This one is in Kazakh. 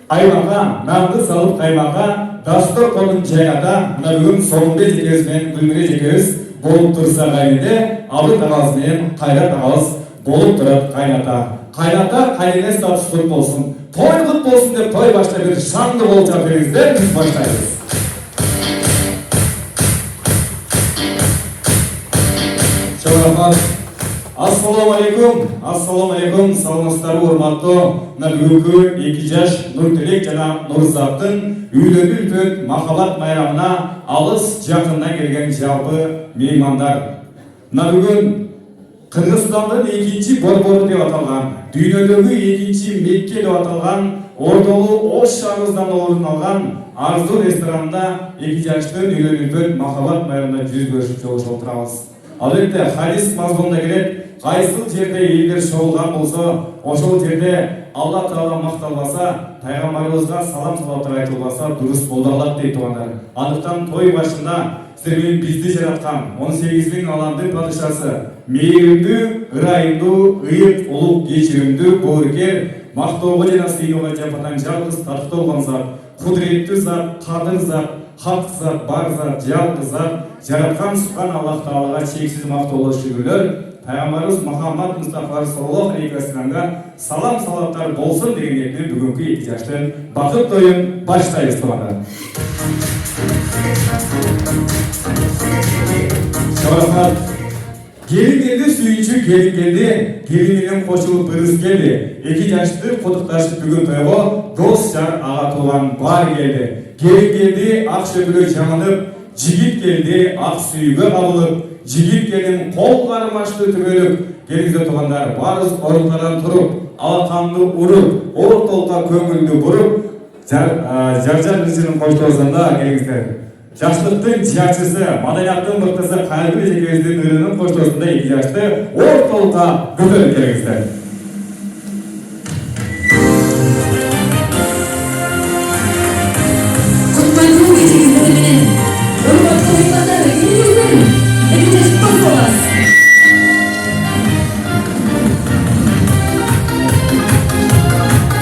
Аймаққа нанды салып қаймаққа дастыр қолын жайната мына бүгін соңында жекеміз бен Гүлмира жекеміз болып тұрса қайнеде Абыл ағамыз бен Қайрат ағамыз болып тұрады қайната. Қайната қайненес татыс құт болсын, той құт болсын деп той башта бір шаңды болып жап беріңіздер, біз баштаймыз. Ассаламу алейкум, саламатсыздар урматтуу бүгүнкү 2 жаш Нуртилек жана Нурзаттын үйлөнүү үлпөт махаббат майрамына алыс жакындан келген жалпы меймандар. Бүгүн Кыргызстандын экинчи борбору деп аталган, дүйнөдөгү экинчи Мекке деп аталган Ордолуу Ош шаарыбыздан орун алган Арзу ресторанында 2 жаштын үйлөнүү үлпөт махаббат майрамына жүз көрүшүп жолугуп отурабыз. Албетте хадис мазмунда келет, кайсыл жерде элдер чогулган болсо, ошол жерде Алла Таала макталбаса, пайгамбарыбызга салам салаттар айтылбаса дурус болду алат дейт туугандар. Андыктан той башында сиздер менен бизди жараткан 18 аламдын падышасы, мээримдүү, ырайымдуу, ыйык, улук, кечиримдүү, боорукер, мактоого жана сыйноого жападан жалгыз тартып болгон зат, кудуреттүү зат, кадыр зат, хак зат, бар зат, жалгыз зат, жараткан Субхан Аллах Таалага чексиз мактоолор шүгүрлөр, Пайгамбарыбыз Мухаммад Мустафа саллаллаху алейхи ва салламга салам салаттар болсын деген ниетпен бүгүнкү 2 жаштын бакыт тоюн баштайбыз туугандар. Gelin geldi, suyuncu gelin geldi, gelin menен koşulup ırız geldi. 2 жашты koduktaşıp bugün toygo, dost jar ağa tolan bar geldi. Gelin geldi, ak şöbülü janınıp, jigit geldi, ak suyuga kabılıp, jigit gelin kol karmaştı tübölüp, gelingizde toğanlar barız orunlardan turup, alkanlı urup, ortolta köngüldü burup, jar rizinin koştuğuzunda gelingizler. Жаштыктын жакшысы, маданияттын мыктысы Кайрат жекебиздин ырынын коштоосунда 2 жашты ортолукка көтөрүп келиңиздер.